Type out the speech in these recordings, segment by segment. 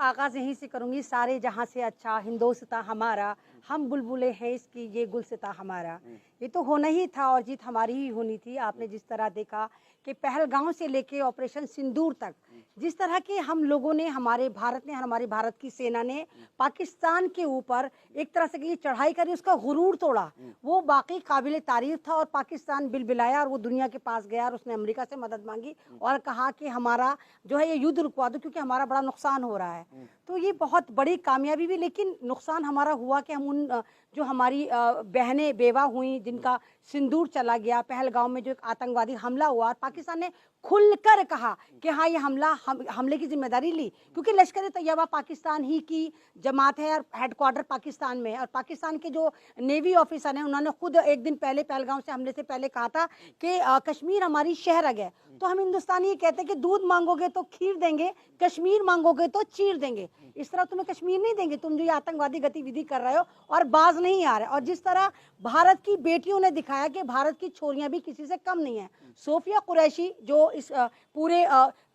आगाज़ यहीं से करूँगी। सारे जहाँ से अच्छा हिंदोस्तां हमारा, हम बुलबुलें हैं इसकी ये गुलसिता हमारा। ये तो होना ही था और जीत हमारी ही होनी थी। आपने जिस तरह देखा कि पहलगाम से लेके ऑपरेशन सिंदूर तक जिस तरह के हम लोगों ने, हमारे भारत ने, हमारी भारत की सेना ने पाकिस्तान के ऊपर एक तरह से ये चढ़ाई करी, उसका गुरूर तोड़ा, वो वाकई काबिल तारीफ था। और पाकिस्तान बिलबिलाया और वो दुनिया के पास गया और उसने अमेरिका से मदद मांगी और कहा कि हमारा जो है ये युद्ध रुकवा दो क्योंकि हमारा बड़ा नुकसान हो रहा है। तो ये बहुत बड़ी कामयाबी भी, लेकिन नुकसान हमारा हुआ कि हम उन जो हमारी बहनें बेवा हुई, जिनका सिंदूर चला गया, पहलगाम में जो एक आतंकवादी हमला हुआ, पाकिस्तान ने खुलकर कहा कि हाँ ये हमले की जिम्मेदारी ली, क्योंकि लश्कर तैयबा पाकिस्तान ही की जमात है और हेडक्वार्टर पाकिस्तान में है। और पाकिस्तान के जो नेवी ऑफिसर हैं उन्होंने खुद एक दिन पहले पहलगाम से हमले से पहले कहा था कि कश्मीर हमारी शहरग है। तो हम हिंदुस्तानी ये कहते हैं कि दूध मांगोगे तो खीर देंगे, कश्मीर मांगोगे तो चीर देंगे। इस तरह तुम्हें कश्मीर नहीं देंगे, तुम जो ये आतंकवादी गतिविधि कर रहे हो और बाज नहीं आ रहे। और जिस तरह भारत की बेटियों ने दिखाया कि भारत की छोरियां भी किसी से कम नहीं है। सोफिया कुरैशी जो इस पूरे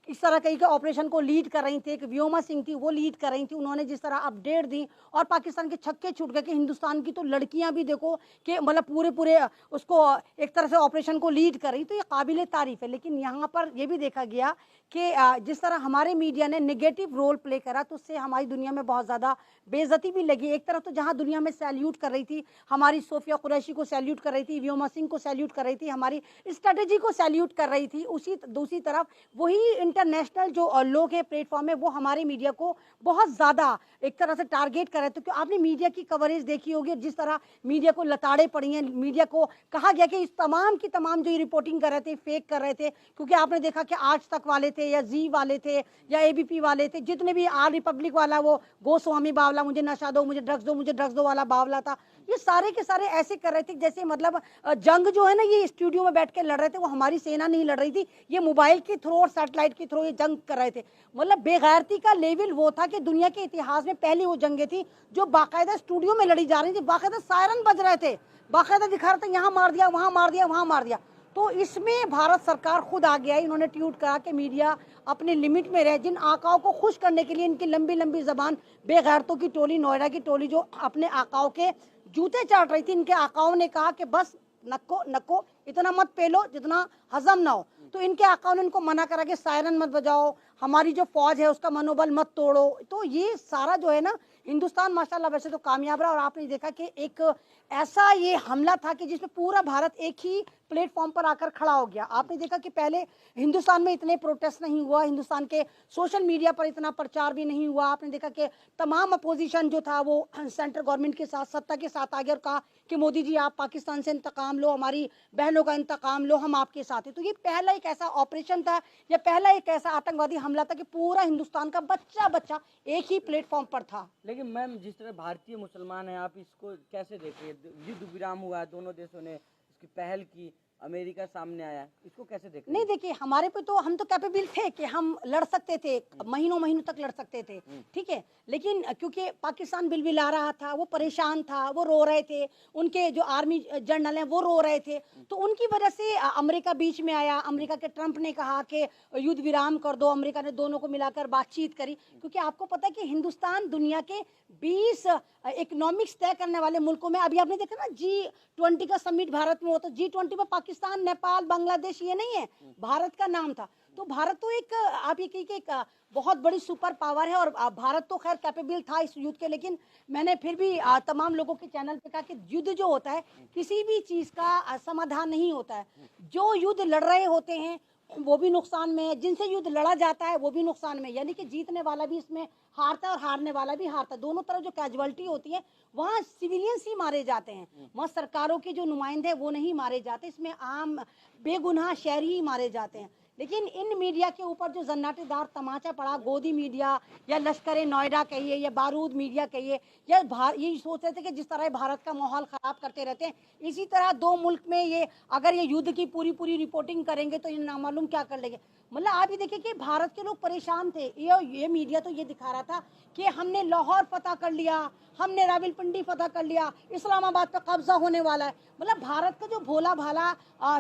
इस तरह कई के ऑपरेशन को लीड कर रही थी, एक व्योमा सिंह थी वो लीड कर रही थी, उन्होंने जिस तरह अपडेट दी और पाकिस्तान के छक्के छूट गए कि हिंदुस्तान की तो लड़कियां भी देखो कि मतलब पूरे पूरे उसको एक तरह से ऑपरेशन को लीड कर रही, तो ये काबिल तारीफ है। लेकिन यहाँ पर यह भी देखा गया कि जिस तरह हमारे मीडिया ने नेगेटिव रोल प्ले करा तो उससे हमारी दुनिया में बहुत ज़्यादा बेइज्जती भी लगी। एक तरफ तो जहाँ दुनिया में सैल्यूट कर रही थी, हमारी सोफिया कुरैशी को सैल्यूट कर रही थी, व्योमा सिंह को सैल्यूट कर रही थी, हमारी स्ट्रेटेजी को सैल्यूट कर रही थी, उसी दूसरी तरफ वही इंटरनेशनल जो लोग हैं प्लेटफॉर्म है वो हमारे मीडिया को बहुत ज़्यादा एक तरह से टारगेट कर रहे थे। क्योंकि आपने मीडिया की कवरेज देखी होगी, जिस तरह मीडिया को लताड़े पड़ी हैं, मीडिया को कहा गया कि इस तमाम की तमाम जो ये रिपोर्टिंग कर रहे थे फेक कर रहे थे। क्योंकि आपने देखा कि आज तक वाले थे या जी वाले थे या एबीपी वाले थे, जितने भी आर रिपब्लिक वाला वो गोस्वामी बावला, मुझे नशा दो, मुझे ड्रग्स दो वाला बावला था, ये सारे के सारे ऐसे कर रहे थे जैसे मतलब जंग जो है ना ये स्टूडियो में बैठ के लड़ रहे थे, वो हमारी सेना नहीं लड़ रही थी, ये मोबाइल के थ्रू और सैटेलाइट के थ्रू ये जंग कर रहे थे। मतलब बेगैरती का लेवल वो था कि दुनिया के इतिहास में पहली वो जंगें थी जो बाकायदा स्टूडियो में लड़ी जा रही थी, बाकायदा सायरन बज रहे थे, बाकायदा दिखा रहे थे यहाँ मार दिया, वहां मार दिया, वहां मार दिया। तो इसमें भारत सरकार खुद आ गया, इन्होंने ट्वीट करा कि मीडिया अपने लिमिट में रहे। जिन आकाओं को खुश करने के लिए इनकी लंबी लंबी जबान, बेगैरतों की टोली, नोएडा की टोली जो अपने आकाओं के जूते चाट रही थी, इनके आकाओं ने कहा कि बस नक्को नक्को इतना मत पेलो जितना हजम ना हो। तो इनके आकाओं ने इनको मना करा कि सायरन मत बजाओ, हमारी जो फौज है उसका मनोबल मत तोड़ो। तो ये सारा जो है ना, हिंदुस्तान माशाल्लाह वैसे तो कामयाब रहा। और आपने देखा कि एक ऐसा ये हमला था कि जिसमें पूरा भारत एक ही प्लेटफॉर्म पर आकर खड़ा हो गया। आपने देखा कि पहले हिंदुस्तान में इतने प्रोटेस्ट नहीं हुआ, हिंदुस्तान के सोशल मीडिया पर इतना प्रचार भी नहीं हुआ। आपने देखा कि तमाम अपोजिशन जो था वो सेंट्रल गवर्नमेंट के साथ, सत्ता के साथ आ गया और कहा कि मोदी जी आप पाकिस्तान से इंतकाम लो, हमारी बहनों का इंतकाम लो, हम आपके साथ हैं। तो ये पहला एक ऐसा ऑपरेशन था या पहला एक ऐसा आतंकवादी हमला था कि पूरा हिंदुस्तान का बच्चा बच्चा एक ही प्लेटफॉर्म पर था। लेकिन मैम जिस तरह भारतीय मुसलमान हैं, आप इसको कैसे देख रही है? युद्ध विराम हुआ है, दोनों देशों ने इसकी पहल की, अमेरिका सामने आया, इसको कैसे देख रहे हैं? नहीं देखिए, हमारे पे तो हम तो कैपेबल थे कि हम लड़ सकते थे, महीनों महीनों तक लड़ सकते थे, ठीक है। लेकिन क्योंकि पाकिस्तान बिलबिला रहा था, वो परेशान था, वो रो रहे थे, उनके जो आर्मी जनरल हैं वो रो रहे थे, तो उनकी वजह से अमेरिका बीच में आया। अमेरिका के ट्रंप ने कहा कि युद्ध विराम कर दो, अमेरिका ने दोनों को मिलाकर बातचीत करी। क्योंकि आपको पता है कि हिंदुस्तान दुनिया के 20 इकोनॉमिक्स तय करने वाले मुल्कों में, अभी आपने देखा ना G20 का समिट भारत में हो, तो G20 में पाकिस्तान, नेपाल, बांग्लादेश ये नहीं है, भारत का नाम था। तो भारत तो एक आप ये कहिए कि एक बहुत बड़ी सुपर पावर है और भारत तो खैर कैपेबल था इस युद्ध के। लेकिन मैंने फिर भी तमाम लोगों के चैनल पे कहा कि युद्ध जो होता है किसी भी चीज का समाधान नहीं होता है। जो युद्ध लड़ रहे होते हैं वो भी नुकसान में है, जिनसे युद्ध लड़ा जाता है वो भी नुकसान में, यानी कि जीतने वाला भी इसमें हारता है और हारने वाला भी हारता है। दोनों तरफ जो कैजुअलिटी होती है वहाँ सिविलियंस ही मारे जाते हैं, वहाँ सरकारों के जो नुमाइंदे वो नहीं मारे जाते, इसमें आम बेगुनाह शहरी ही मारे जाते हैं। लेकिन इन मीडिया के ऊपर जो जन्नाटेदार तमाचा पड़ा, गोदी मीडिया या लश्कर नोएडा कहिए या बारूद मीडिया कहिए, या ये सोच रहे थे कि जिस तरह भारत का माहौल ख़राब करते रहते हैं, इसी तरह दो मुल्क में ये अगर ये युद्ध की पूरी पूरी रिपोर्टिंग करेंगे तो ये नामालूम क्या कर लेंगे। मतलब आप ये देखिए कि भारत के लोग परेशान थे। ये मीडिया तो ये दिखा रहा था कि हमने लाहौर फतह कर लिया, हमने रावलपिंडी फतह कर लिया, इस्लामाबाद पे कब्जा होने वाला है। मतलब भारत का जो भोला भाला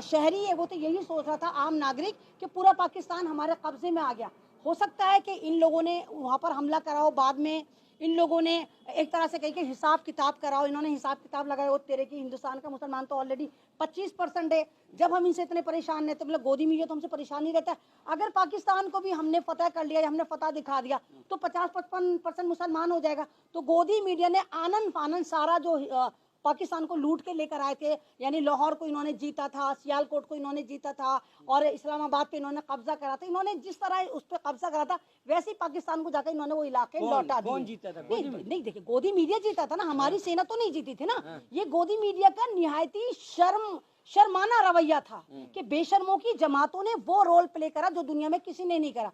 शहरी है वो तो यही सोच रहा था, आम नागरिक, कि पूरा पाकिस्तान हमारे कब्जे में आ गया। हो सकता है कि इन लोगों ने वहाँ पर हमला कराओ, बाद में इन लोगों ने एक तरह से कही कि हिसाब किताब कराओ, इन्होंने हिसाब किताब लगाया, वो तेरे की हिंदुस्तान का मुसलमान तो ऑलरेडी 25% है। जब हम इनसे इतने परेशान रहते, मतलब गोदी मीडिया तो हमसे परेशान नहीं रहता है। अगर पाकिस्तान को भी हमने फतह कर लिया या हमने फतह दिखा दिया तो 50-55% मुसलमान हो जाएगा। तो गोदी मीडिया ने आनंद फानंद सारा जो पाकिस्तान को लूट के लेकर आए थे, यानी लाहौर को इन्होंने जीता था, सियालकोट को इन्होंने जीता था और इस्लामाबाद पे इन्होंने कब्जा करा था। इन्होंने जिस तरह उस पर कब्जा करा था वैसे ही पाकिस्तान को जाकर इन्होंने वो इलाके लौटा दिए। कौन जीता था? नहीं देखिए, गोदी मीडिया जीता था ना, हमारी सेना तो नहीं जीती थी ना। ये गोदी मीडिया का निहायती शर्माना रवैया था कि बेशर्मों की जमातों ने वो रोल प्ले करा जो दुनिया में किसी ने नहीं करा।